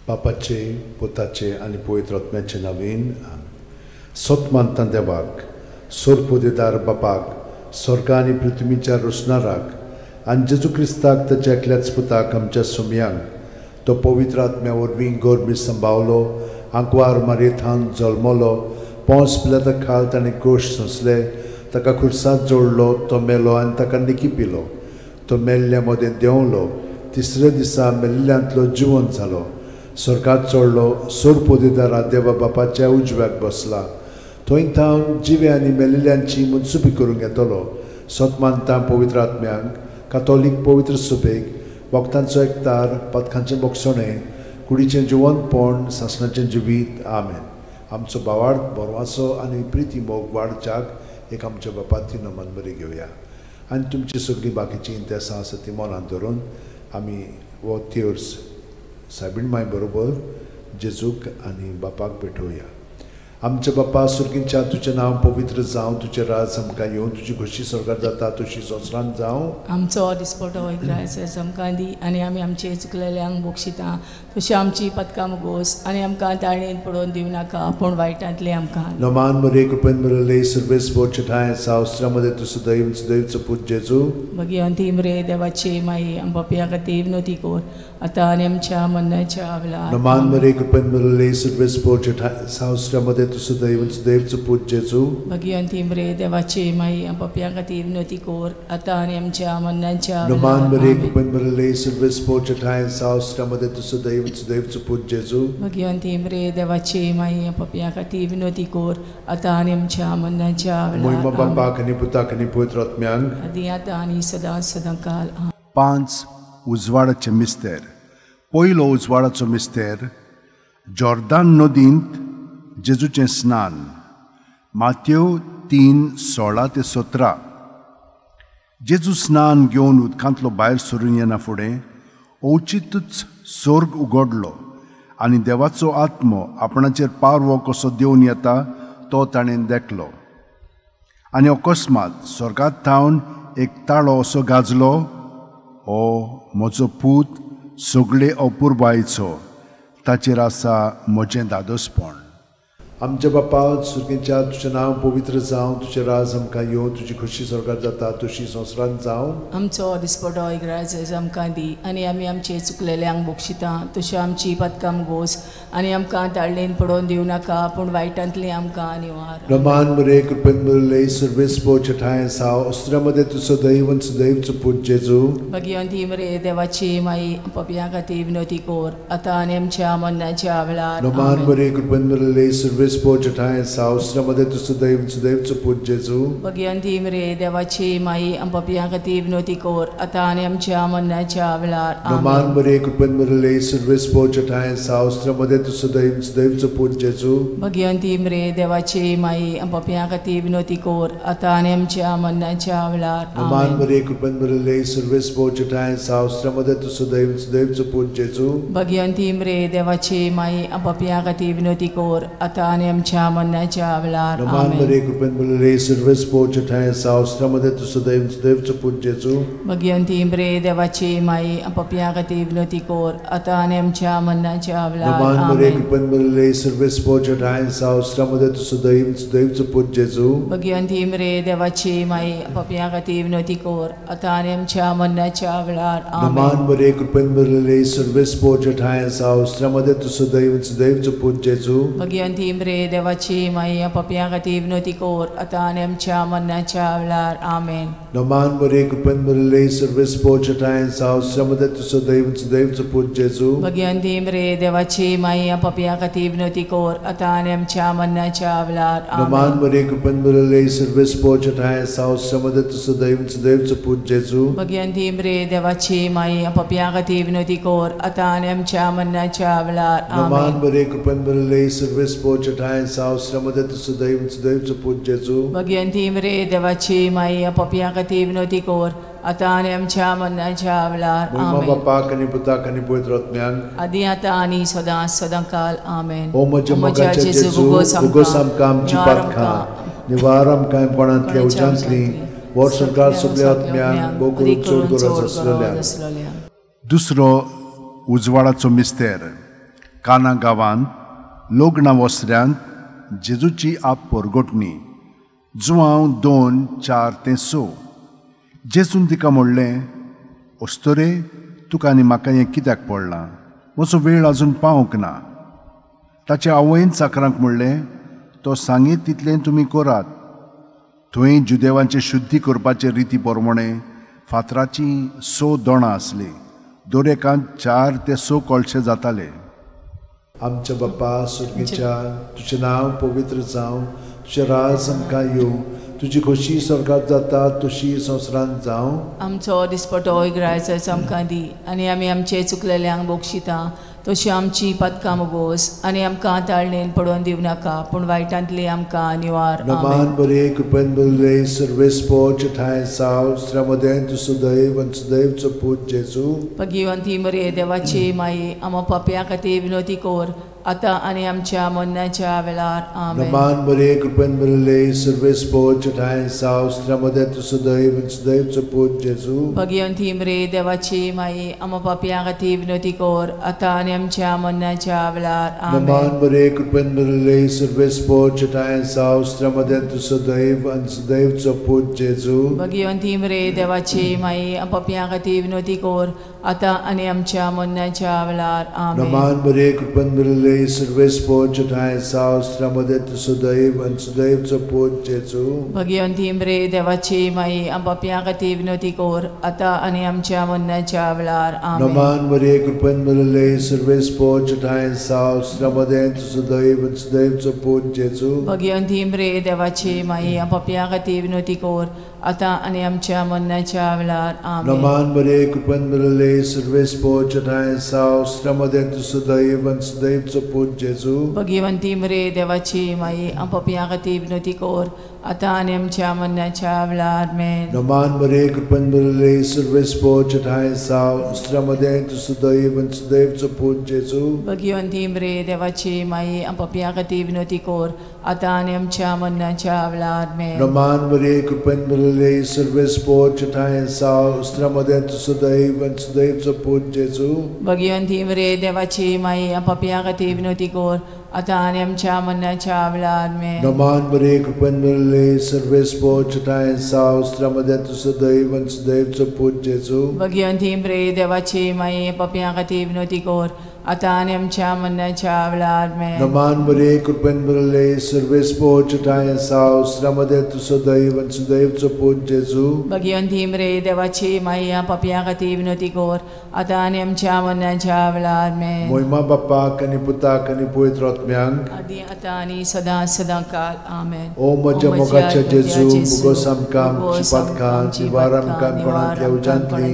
बापाचे पुताचे आनी पवित्र आत्म्याचे नांवेन सोतमानता देवाक सोरपोदेदार बापाक स्वर्ग आनी पृथ्वीच्या रोसणाराक आनी जेजू क्रिस्ताक ताच्या एकल्याच पुताक आमच्या सुमयांक तो पवित्र आत्म्या वरवीं गोरबी सांबावलो आंकवार मारयेंत जल्मलो पोंस पिलाता खाल ताणें गोश सोंसले ताका खुर्सांत जोडलो तो मेलो आनी ताका निकी पिलो तो मेल्ल्या मदें देंवलो तिसऱ्या दिसा मेल्ल्यांतलो जिवंत जालो स्वर्गात चडलो सोरपोदेदारा देवा बापाच्या उजव्याक बसला थंय थावन जिवे आनी मेलिल्ल्यांची मुनसुबी करूंक येतलो सोतमानता पवित्र आत्म्यांक कातोलीक पवित्र सुबेक वखदांचो एकतार पथकांचें मोगसणें कुडीचें जिवंतपण सासणाचें जिवीत आमेन आमचो बावार्द बोरवासो आनी प्रिती मोग वाडच्याक एक आमच्या बापाची नमन बरी घेवया आनी तुमची सगळीं बाकीची इंतेसां आसा ती मनांत धरून आमी वो थियोर्स सायबीण माय बरोबर जेजूक आनी बापाक भेटोवया आमचे बापा सुर्गींच्या तुजें नांव पवित्र जावं तुजें राज आमकां येवं तुजी खोशी स्वर्गांत जाता तशी संवसारांत जावं आमचो दिसपटो वयता आमकां दी आनी आमी आमचे चुकलेल्यांक बक्षिता तशी आमची पदकां मुगोस आनी आमकां ताळणेन पडोवन दिवं नाका पूण वायटांतले आमकां नमान मरे कृपेन मरले सर्वेस बोर्च ठाय सावस्त्रामध्ये तुझं दैवचं पूज जेजू भगवंती मरे देवाचे माई आमच्या खातीर विनोती कोर आता आनी आमच्या मरणाच्या वेळार नमान मरे कृपेन मरले सर्वेस बोर्च ठाय सावस्त्रामध्ये तुझं दैवचं पूज जेजू भगवंती मरे देवाचे माई आमच्या खातीर विनोती कोर आता आनी आमच्या मरणाच्या नमान मरे कृपेन मरले सर्वेस बोर्च ठाय सावस्त्रामध्ये तुझं दैवचं पूज जेजू भगवंती मरे देवाचे माई आमच्या खातीर विनोती कोर आता आनी आमच्या मरणाच्या महिमा बापाक आनी पुताक आनी पवित्र आत्म्यांक आदी आतां आनी सदां काल 5 उजवाडाचे मिस्तेर पयलो उजवाडाचो मिस्तेर जॉर्दान नदींत जेजूचें स्नान माथ्यो 3:16 ते 17 जेजू स्नान घेवन उदकांतलो भायर सरून येना फुडें ओचितूच स्वर्ग उगडलो आनी देवाचो आत्मो आपणाचेर पारवो कसो देवन येता तो ताणें देखलो आनी अकस्मात स्वर्गांत थावन एक ताळो असो गाजलो ओ म्हजो पूत सगळे अपुरबायेचो ताचेर आसा म्हजें दादोसपण आमच्या बापा सुर्गींच्या तुजें नांव पवित्र जावं तुजें राज आमकां येवं तुजी खोशी स्वर्गांत जाता तशी संवसारांत जावं आमचो दिसपटो राज आमकां दी आनी आमी आमचे चुकलेल्यांक बक्षिता तशें आमची पदकां मुगोस आनी आमकां ताळणेन पडोवन दिवं नाका पूण वायटांतले आमकां निवार नमान मरे कृपेन मरले सर्वेस बोर्च ठाय साव अस्त्रामध्ये तुझं दैवचं पूज जेजू भगवंती मरे देवाची माई आमच्या खातीर विनोती कोर आता आनी आमच्या मरणाच्या वेळार नमान मरे कृपेन मरले सर्वेस बोर्च ठाय साव अस्त्रामध्ये तुझं दैवचं पूज जेजू भगवंती मरे देवाची माई आमच्या खातीर विनोती कोर आता आनी आमच्या मरणाच्या वेळार नमान मरे कृपेन मरले सर्वेस बोर्च ठाय साव अस्त्रामध्ये तुझं दैवचं पूज जेजू भगवंती मरे देवाची माई आमच्या खातीर विनोती कोर आता आनी आमच्या मरणाच्या वेळार नमान मरे कृपेन मरले सर्वेस बोर्च ठाय साव अस्त्रामध्ये तुझं दैवचं पूज जेजू भगवंती मरे देवाची माई आमच्या खातीर विनोती कोर आता आनी आमच्या मरणाच्या वेळार नमान मरे कृपेन मरले सर्वेस बोर्च ठाय साव अस्त्रामध्ये तुझं दैवचं पूज जेजू भगवंती मरे देवाची माई आमच्या खातीर विनोती कोर आता आनी आमच्या मरणाच्या वेळार नमान मरे कृपेन मरले सर्वेस बोर्च ठाय साव अस्त्रामध्ये तुझं दैवचं पूज जेजू भगवंती मरे देवाची माई आमच्या खातीर विनोती कोर आता आनी आमच्या मरणाच्या वेळार नमान मरे कृपेन मरले सर्वेस बोर्च ठाय साव अस्त्रामध्ये तुझं दैवचं पूज जेजू भगवंती मरे देवाची माई आमच्या खातीर विनोती कोर आता आनी आमच्या मरणाच्या वेळार आमेन नमान मरे कृपेन मरले सर्वेस बोर्च ठाय साव अस्त्रामध्ये तुझं दैवचं पूज जेजू भगवंती मरे देवाची माई आमच्या खातीर विनोती कोर आता आनी आमच्या मरणाच्या वेळार नमान मरे कृपेन मरले सर्वेस बोर्च ठाय साव अस्त्रामध्ये तुझं दैवचं पूज जेजू भगवंती मरे देवाची माई आमच्या खातीर विनोती कोर आता आनी आमच्या मरणाच्या वेळार नमान मरे कृपेन मरले सर्वेस बोर्च ठाय साव अस्त्रामध्ये तुझं दैवचं पूज जेजू भगवंती मरे देवाची माई आमच्या खातीर विनोती कोर आता आनी आमच्या मरणाच्या वेळार महिमा बापाक आनी पुताक आनी पवित्र आत्म्यांक आदी आतां आनी सदां काल आमेन ओ म्हज्या मोगाचे जेजू उगोस आमकां आमची पातखां निवार आमकां कोणांतल्या उज्यांतली वर सरकार सगळ्या आत्म्यांक भोव करून चड गरज आसलेल्या दुसरो उजवाडाचो मिस्तेर काना गांवांत लोगणा वस्त्र्यांत जेजूची आप परगोटणी जुवांव 2:4-6. जेजून तिका म्हणलें, ओस्तोरे, तुका आनी म्हाका हें कित्याक पडलां? म्हजो वेळ आजून पावूंक ना. ताचे आवयन चाकरांक म्हणलें, तो सांगीत तितलें तुमी करात. थंय जुदेवांचे शुद्धी करपाचे रिती प्रमाणे फातराची 6 दोणां आसलीं. दरेकांत 4 ते 6 कळशे जाताले. आमच्या बाप्पा सुर्गीच्या, तुजें नांव पवित्र जावं, तुजें राज आमकां येवं, तुजी खोशी स्वर्गांत जाता तशी संवसारांत जावं. आमचो दिसपटो इग्रायचो आमकां दी, आनी आमी आमचे चुकलेल्यांक बोगशिता तशी आमची पदकां मोगोस, आनी आमकां ताळणेन पडोवन दिवं नाका, पूण वायटांतली आमकां निवार. नमान बरे कृपेन बरले सर्वेस पोच ठाय साव श्रमदेन तु सदैव आनी सदैवचो पूत जेजू. भगिवंती मरे देवाची माये, आमो पाप्यां खातीर विनोदी कोर, आतां आनी आमच्या मरणाच्या वेळार. आमेन. नमान बरे कृपेन बरले सर्वेस पोच ठाय साव श्रमदेन तु सदैव आनी सदैवचो पूत जेजू. भगिवंती मरे देवाची माये, आमो पाप्यां खातीर विनोदी कोर, आतां आनी आमच्या मरणाच्या वेळार. आमेन. नमान बरे कृपेन बरले सर्वेस पोच ठाय साव श्रमदेन तु सदैव आनी सदैवचो पूत जेजू. भगिवंती मरे देवाची माये, आमो पाप्यां खातीर विनोदी कोर, आतां आनी आमच्या मरणाच्या वेळार. आमेन. नमान बरे कृपेन बरले सर्वेस पोच ठाय साव श्रमदेन तु सदैव आनी सदैवचो पूत जेजू. भगिवंती मरे देवाची माये, आमो पाप्यां खातीर विनोदी कोर, आतां आनी आमच्या मरणाच्या वेळार. आमेन. नमान बरे कृपेन बरले सर्वेस पोच ठाय साव श्रमदेन तु सदैव आनी सदैवचो पूत जेजू. भगिवंती मरे देवाची माये, आमो पाप्यां खातीर विनोदी कोर, आतां आनी आमच्या मरणाच्या वेळार. आमेन. नमान बरे कृपेन बरले सर्वेस पोच ठाय साव श्रमदेन तु सदैव आनी सदैवचो पूत जेजू. भगिवंती मरे देवाची माये, आमो पाप्यां खातीर विनोदी कोर, आतां आनी आमच्या मरणाच्या वेळार. आमेन. नमान बरे कृपेन बरले सर्वेस पोच ठाय साव श्रमदेन तु सदैव आनी सदैवचो पूत जेजू. भगिवंती मरे देवाची माये, आमो पाप्यां खातीर विनोदी कोर, आतां आनी आमच्या मरणाच्या वेळार. आमेन. नमान बरे कृपेन बरले सर्वेस पोच ठाय साव श्रमदेन तु सदैव आनी सदैवचो पूत जेजू. भगिवंती मरे देवाची माये, आमो पाप्यां खातीर विनोदी कोर, आतां आनी आमच्या मरणाच्या वेळार. आमेन. नमान बरे कृपेन बरले सर्वेस पोच ठाय साव श्रमदेन तु सदैव आनी सदैवचो पूत जेजू. भगिवंती मरे देवाची माये, पाप्यां खातीर विनोदी कोर, आतां आनी आमच्या मरणाच्या वेळार. आमेन. नमान बरे कृपेन बरले सर्वेस पोच ठाय साव श्रमदेन तु सदैव आनी सदैवचो पूत जेजू. भगिवंती मरे देवाची माये, पाप्यां खातीर विनोदी कोर, आतां आनी आमच्या मरणाच्या वेळार. आमेन. मोहिमा बापाक आनी पुताक आनी पवित्र आत्म्यांक, आदी आतां आनी सदां सदांकाळ. आमेन. ओ म्हज्या मोगाच्या जेजू, मुगोस आमकां आमची पातकां, निवार आमकां कोणांतल्या उजांतली,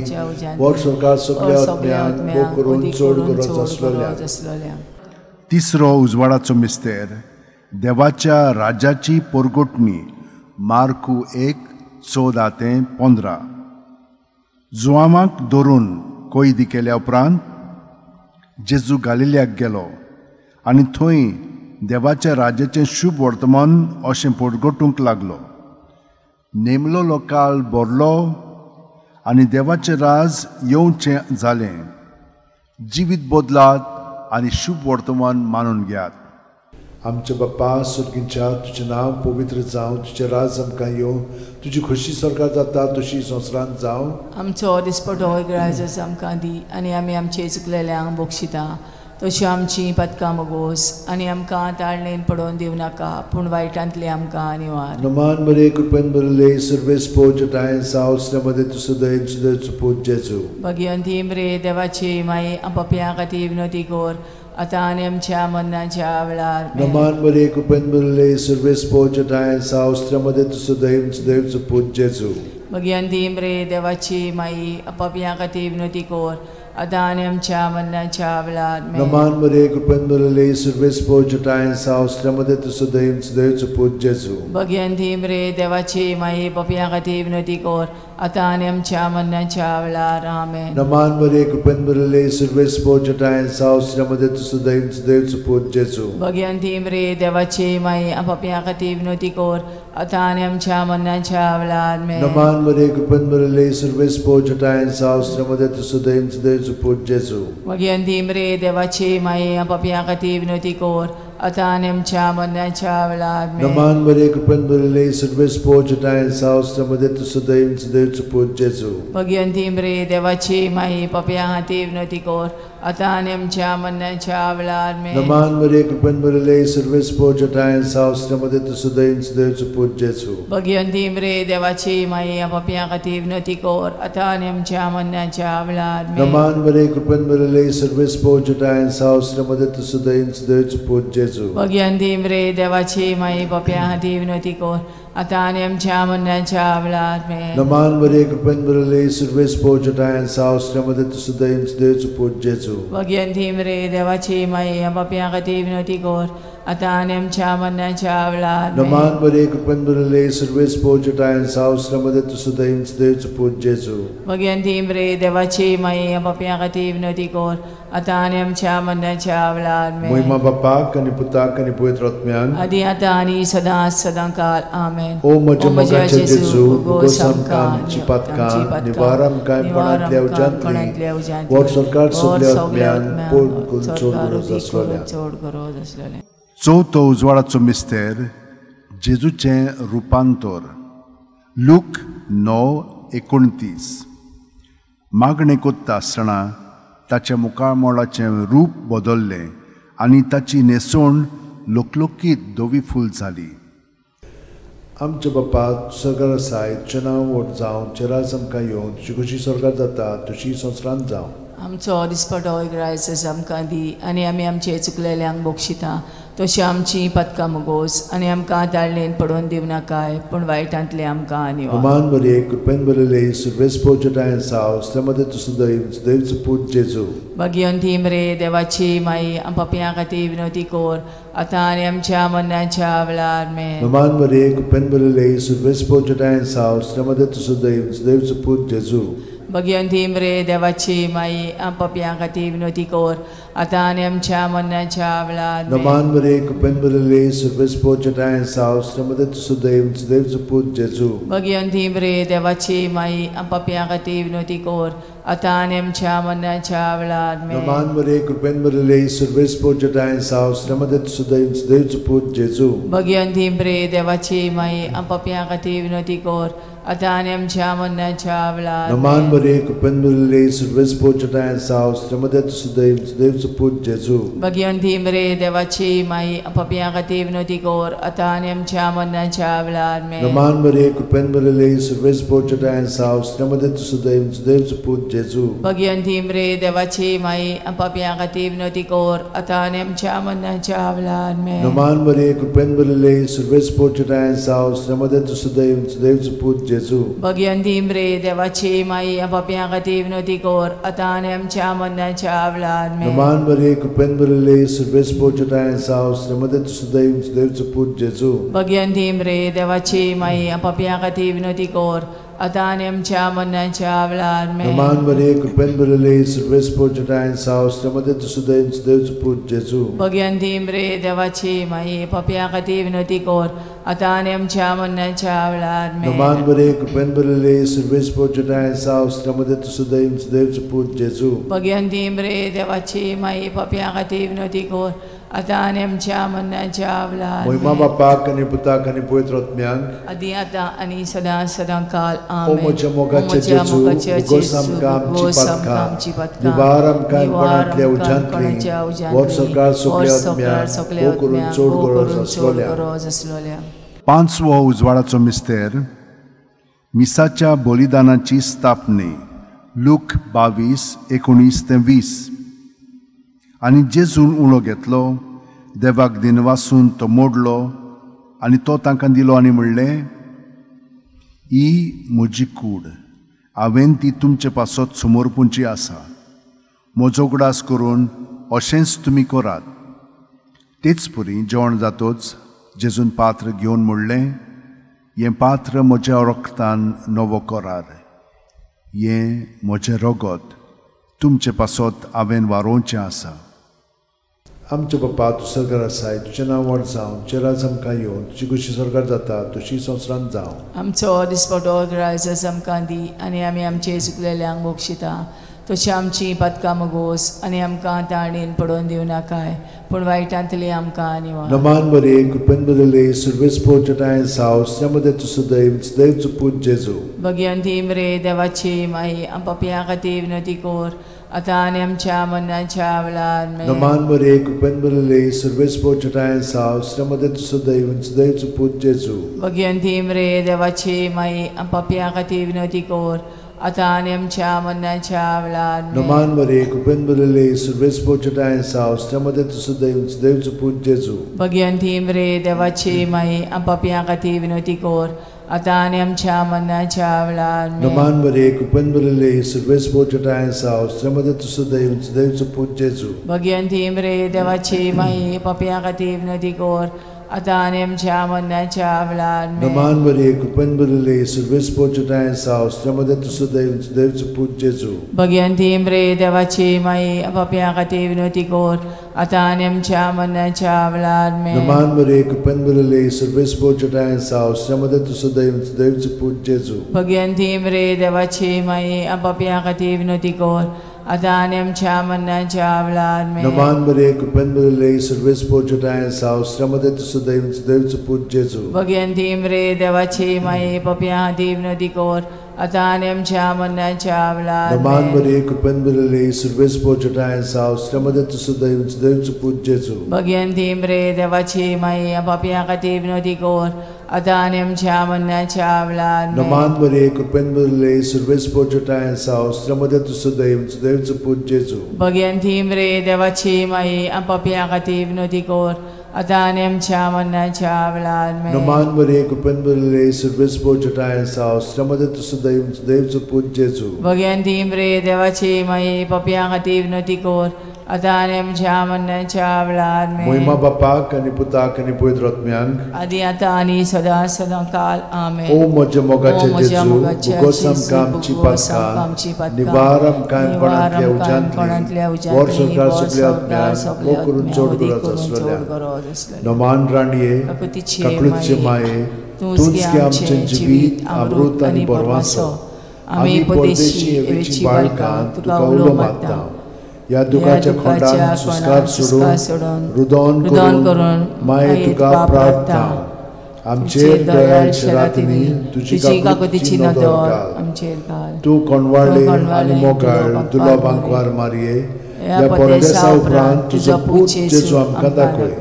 वर सरकार सगळ्या आत्म्यांक भोग करून चड गरज आसलेल्या. तिसरो उजवाडाचो मिस्तेर, देवाच्या राजाची परगोटणी. मार्कू 1:14-15. जुआमाक धरून कोयदी केल्या उपरांत जेजू गालिल्याक गेलो, आनी थंय देवाच्या राजाचें शुभ वर्तमान अशें परगोटूंक लागलो. नेमलो लोकाल भरलो आनी देवाचें राज येवचें जालें. जिवीत बदलात आनी शुभ वर्तमान मानून घेयात. आमच्या बाप्पा सुर्गीच्या, तुजें नांव पवित्र जावं, तुजें राज आमकां येवं, तुजी खोशी स्वर्गांत जाता तशी संवसारांत जावं. आमचो दिसपटो इग्रायचो आमकां दी, आनी आमी आमचे चुकलेल्यांक बोगशिता तशी आमची पदकां मोगोस, आनी आमकां ताळणेन पडोवन दिवं नाका, पूण वायटांतली आमकां निवार. नमान बरे कृपेन बरले सर्वेस पोच ठाय साव श्रमदेन तु सदैव सदैवचो पूत जेजू. भगिवंती मरे देवाची माये, आमो पाप्यां खातीर विनोदी कोर, आतां आनी आमच्या मरणाच्या वेळार. नमान बरे कृपेन बरले सर्वेस पोच ठाय साव श्रमदेन तु सदैव सदैवचो पूत जेजू. भगिवंती मरे देवाची माये, आमो पाप्यां खातीर विनोदी कोर, आतां आनी आमच्या मरणाच्या वेळार. नमान बरे कृपेन बरले सर्वेस पोच ठाय साव श्रमदेन तु सदैव सदैवचो पूत जेजू. भगिवंती मरे देवाची माये, पाप्यां खातीर विनोदी कोर, आतां आनी आमच्या मरणाच्या वेळार आमेन. नमान मरिये कृपेन भरले सर्वेस पोचटाय सावस्रामध्ये तुझं देवचं पूत जेजू. भगवंती मरे देवाची माई आपापल्या खातीर विनोदी कोर आतां आनी आमच्या मरणाच्या वेळार आमेन. नमान मरिये कृपेन भरले सर्वेस पोचटाय सावस्रामध्ये तुझं देवचं पूत जेजू. भगवंती मरे देवाची माई आपापल्या खातीर विनोदी कोर आतां आनी आमच्या मरणाच्या वेळार आमेन. नमान मरिये कृपेन भरले सर्वेस पोचटाय सावस्रामध्ये तुझं देवचं पूत जेजू. भगवंती मरे देवाची माई पापया खातीर विनोदी कोर आतां आनी आमच्या मरणाच्या वेळार आमेन. नमान मरिये कृपेन भरले सर्वेस पोचटाय सावस्रामध्ये तुझं देवचं पूत जेजू. भगवंती मरे देवाची माई पापया खातीर विनोदी कोर आतां आनी आमच्या मरणाच्या वेळार आमेन. नमान मरिये कृपेन भरले सर्वेस पोचटाय सावस्रामध्ये तुझं देवचं पूत जेजू. भगवंती मरे देवाची माई पापया खातीर विनोदी कोर आतां आनी आमच्या मरणाच्या वेळार आमेन. नमान मरिये कृपेन भरले सर्वेस पोचटाय सावस्रामध्ये तुझं देवचं पूत जेजू. भगवंती मरे देवाची माई पापया खातीर विनोदी कोर आतां आनी आमच्या मरणाच्या वेळार आमेन. नमान मरिये कृपेन भरले सर्वेस पोचटाय सावस्रामध्ये तुझं देवचं पूत जेजू. भगवंती मरे देवाची माई पापया खातीर विनोदी कोर आतां आनी आमच्या मरणाच्या वेळार आमेन. महिमा बापाक आनी पुताक आनी पवित्र आत्म्याक आदी आतां आनी सदां काल आमेन. ओ म्हज्या मोगाचें जेजू उगोस आमकां आमची पातकां निवार आमकां कोणांतल्या उज्यांतली वर सरकार सगल्या आत्म्यान पोट चोड गरज आसलेलें. चवथो उजवाडाचो मिस्तेर जेजूचें रुपांतर. लूक 9:29. मागणें कोत्ता आसतना ताच्या मुखामोळाचें रूप बदल्लें आनी ताची न्हेसोण लोकलोकीत धवी फूल जाली. आमच्या बापा सगळं आसाय तुजें नांव व्हड जावं चेरास आमकां येवं तुजी कशी स्वर्गांत जाता तशी संवसारांत जावं. आमचो दिसपटो रायस आमकां दी आनी आमी आमचे चुकलेल्यांक बक्षिता तशी आमची पदकां मोगोस आनी आमकां दाळणेन पडोवन दिवं नाकाय पूण वायटांतले आमकां आनी नमान मरिये कृपेन भरले सर्वेस पोचटाय सावस्रामध्ये तुझं देवचं पूत जेजू. भगवंती मरे देवाची माई पापया खातीर विनोदी कोर आतां आनी आमच्या मरणाच्या वेळार आमेन. नमान मरिये कृपेन भरले सर्वेस पोचटाय सावस्रामध्ये तुझं देवचं पूत जेजू. भगवंती मरे देवाची माई पापया खातीर विनोदी कोर आतां आनी आमच्या मरणाच्या वेळार आमेन. नमान मरिये कृपेन भरले सर्वेस पोचटाय सावस्रामध्ये तुझं देवचं पूत जेजू. भगवंती मरे देवाची माई पापया खातीर विनोदी कोर आतां आनी आमच्या मरणाच्या वेळार आमेन. नमान मरिये कृपेन भरले सर्वेस पोचटाय सावस्रामध्ये तुझं देवचं पूत जेजू. भगवंती मरे देवाची माई पापया खातीर विनोदी कोर आतां आनी आमच्या मरणाच्या वेळार आमेन. नमान मरिये कृपेन भरले सर्वेस पोचटाय सावस्रामध्ये तुझं देवचं पूत जेजू. भगवंती मरे देवाची माई पापया खातीर विनोदी कोर आतां आनी आमच्या मरणाच्या वेळार आमेन. नमान मरिये कृपेन भरले सर्वेस पोचटाय सावस्रामध्ये तुझं देवचं पूत जेजू. भगवंती मरे देवाची माई पापया खातीर विनोदी कोर आतां आनी आमच्या मरणाच्या वेळार आमेन. नमान मरिये कृपेन भरले सर्वेस पोचटाय सावस्रामध्ये तुझं देवचं पूत जेजू. भगवंती मरे देवाची माई पापया खातीर विनोदी कोर आतां आनी आमच्या मरणाच्या वेळार आमेन. नमान मरिये कृपेन भरले सर्वेस पोचटाय सावस्रामध्ये तुझं देवचं पूत जेजू. भगवंती मरे देवाची माई पापया खातीर विनोदी कोर आतां आनी आमच्या मरणाच्या वेळार आमेन. नमान मरिये कृपेन भरले सर्वेस पोचटाय सावस्रामध्ये तुझं देवचं पूत जेजू. भगवंती मरे देवाची माई पापया खातीर विनोदी कोर आतां आनी आमच्या मरणाच्या वेळार आमेन. नमान मरिये कृपेन भरले सर्वेस पोचटाय सावस्रामध्ये तुझं देवचं पूत जेजू. भगवंती मरे देवाची माई पापया खातीर विनोदी कोर आतां आनी आमच्या मरणाच्या वेळार महिमा बापाक आनी पुताक आनी पवित्र आत्म्याक आदी आतां आनी सदां काल ओ आमेन. म्हज्या मोगाचें जेजू उगोस आमकां आमची पातकां निवार आमकां कोणांतल्या उज्यांतली वर सरकार सगल्या आत्म्याक करून चड गरज आसलोल्या. पांचवो उजवाडाचो मिस्तेर मिसाच्या बलिदानाची स्थापने. लूक 22:19-20. आनी जेजून उणो घेतलो देवाक दिनवासून तो मोडलो आनी तो तांकां दिलो आनी म्हणलें ही म्हजी कूड हांवें ती तुमचे पासत समोर पुंची आसा. म्हजो उगडास करून अशेंच तुमी करात. तेच परी जेवण जातोच जेजून पात्र घेवन म्हणलें हें पात्र म्हज्या रक्तान नवो करार. ये मोचे रोगोत तुमचे पासोत हांवें वारोवचें आसा. आमचे बापा तूं सर्गार आसाय, तुजें नांव व्हड जावं, तुजें राज आमकां येवं, तुजी कुशी सर्गार जाता तशी संवसारांत जावं. आमचो दिसपटो रायज आमकां दी आनी आमी आमचे चुकलेल्यांक बक्षिता. तशी आमची पदकां मोगोस आनी आमकां ताणीन पडोवन दिवं नाकाय, पूण वायटांतली आमकां निवार. नमान बरे कृपेन बरले सर्वेस पोचटाय साव श्रमदे तुसो दैव पूज जेजू. भगवंती मरे देवाची माई आम पापयां खातीर विनंती कोर, आतां आनी आमच्या मरणाच्या वेळार. नमान बरे कृपेन बरले सर्वेस पोचटाय साव श्रमदे तुसो दैव पूज जेजू. भगवंती मरे देवाची माई आम पापयां खातीर विनंती कोर, आतां आनी आमच्या मरणाच्या वेळार. नमान बरे कृपेन बरले सर्वेस पोचटाय साव श्रमदे तुसो दैव पूज जेजू. भगवंती मरे देवाची माई आम पापयां खातीर विनंती कोर, आतां आनी आमच्या मरणाच्या वेळार. नमान बरे कृपेन बरले सर्वेस पोचटाय साव श्रमदे तुसो दैव पूज जेजू. भगवंती मरे देवाची माई पापयां खातीर विनंती कोर, आतां आनी आमच्या मरणाच्या वेळार. नमान बरे कृपेन बरले सर्वेस पोचटाय साव श्रमदे तुसो दैव पूज जेजू. भगवंती मरे देवाची माई पापयां खातीर विनंती कोर, आतां आनी आमच्या मरणाच्या वेळार. नमान बरे कृपेन बरले सर्वेस पोचटाय साव श्रमदे तुसो दैव पूज जेजू. भगवंती मरे देवाची माई पापयां खातीर विनंती कोर, आतां आनी आमच्या मरणाच्या वेळार. नमान बरे कृपेन बरले सर्वेस पोचटाय साव श्रमदे तुसो दैव पूज जेजू. भगवंती मरे देवाची माई पापयां खातीर विनंती कोर, आतां आनी आमच्या मरणाच्या वेळार. नमान बरे कृपेन बरले सर्वेस पोचटाय साव श्रमदे तुसो दैव पूज जेजू. भगवंती मरे देवाची माई पापयां खातीर विनंती कोर, आतां आनी आमच्या मरणाच्या वेळार. नमान बरे कृपेन बरले सर्वेस पोचटाय साव श्रमदे तुसो दैव पूज जेजू. भगवंती मरे देवाची माई पापयां खातीर विनंती कोर, आतां आनी आमच्या मरणाच्या वेळार. नमान बरे कृपेन बरले सर्वेस पोचटाय साव श्रमदे तुसो दैव पूज जेजू. भगवंती मरे देवाची माई पापयां खातीर विनंती कोर, आतां आनी आमच्या मरणाच्या वेळार. महिमा बापाक आनी पुताक आनी पवित्र आत्म्यांक, आदी आतां आनी सदां काल. आमेन. ओ म्हजे मोगाचे जेजू, भुगोस आमकां आमची पदकां, निवार आमकां कोणांतल्या वर सरकार सगळ्या आत्म्यांक वो करून चड गरज आसलेल्या. नमान राणये, काकुळीचे माये, तूंच की आमचें जिवीत, अमृत आनी बोरवांचो. आमी परदेशी येवेची बाळकां तुका उलो मागता. या दुखाच्या खोंडान सुस्कार सोडून रुदोन करून माये तुका प्रार्थना. आमचेर दयाळशे रातींनी तुजी काकुतीची नदर आमचेर घाल. तूं कोणवाळे आनी मोगाळ दुलोबांक वार मारये. या परदेसा उपरांत तुजो पूत जेजू आमकां दाखय.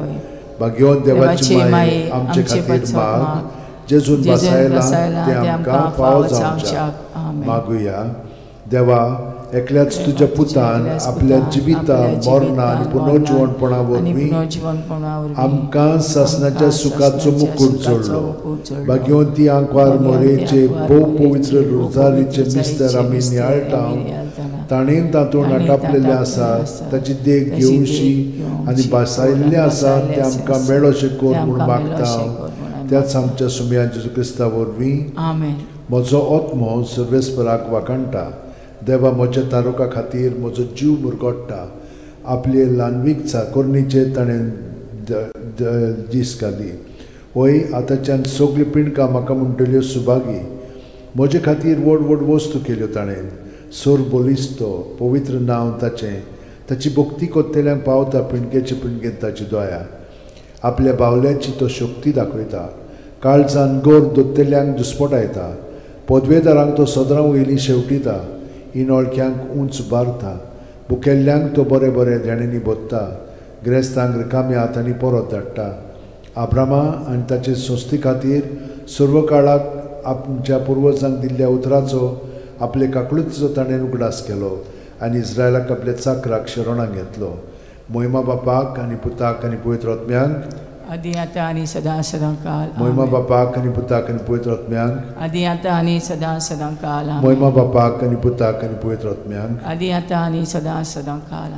भाग्यवान देवाची माये, आमचे खातीर माग. जेजून बसायला ते आमकां फावो जावच्याक मागुया. देवा, एकल्याच तुज्या पुतान आपल्या जिविता, मरणा आनी पुनर्जीवनपणा वरवीं आमकां सासणाच्या सुखाचो मुकुट जोडलो. भाग्यवंती आंकवार मोरेचे भोव पवित्र रोजारीचे मिस्तर आमी नियाळटाव. ताणेन तातूंत आटापलेले आसा ताची देख घेवशी आनी बसायल्ले आसा ते आमकां मेळोशे कोर म्हूण मागता. त्याच आमच्या सुमया जेजू क्रिस्ता वरवीं. आमेन. म्हजो आत्मो सर्वेस्पराक वाकणटा. देवा, म्हज्या तारुका खातीर म्हजो जीव मुरगोडटा. आपले ल्हानवीक चाकोरणीचे ताणें दीस घाली. वय आतांच्यान सगळी पिणकां म्हाका म्हणटल्यो सुभागी. म्हजे खातीर व्हड व्हड वस्तू केल्यो ताणें. सोर बोलिस्तो, पवित्र नांव ताचें. ताची भक्ती कोत्तेल्यांक पावता पिणकेचे पिणकेन ताची दोया. आपल्या बावल्याची तो शक्ती दाखयता. काळजान गोर दोत्तेल्यांक दुस्पटायता. पदवेदारांक तो सदरां वयलीं शेवटिता. इनोळख्यांक उंच बारता. बुकेल्ल्यांक तो बरे बरे धेणेंनी बोत्ता. गिरेस्तांक रिकाम्या हातांनी परत धाडटा. आब्रामा आनी ताचे संस्थे खातीर सर्व काळाक आमच्या पुर्वजांक दिल्ल्या उतराचो आपले काकुळीचो ताणें उगडास केलो आनी इस्रायलाक आपल्या चाकराक शरणांत घेतलो. महिमा बापाक आनी पुताक आनी पवित्र आत्म्यांक, आदी आतां आनी सदां काल. महिमा बापाक आनी पुताक आनी पवित्र आत्म्यांक, आदी आतां आनी सदां काल. महिमा बापाक आनी पुताक आनी पवित्र आत्म्यांक, आदी आतां आनी सदां काल.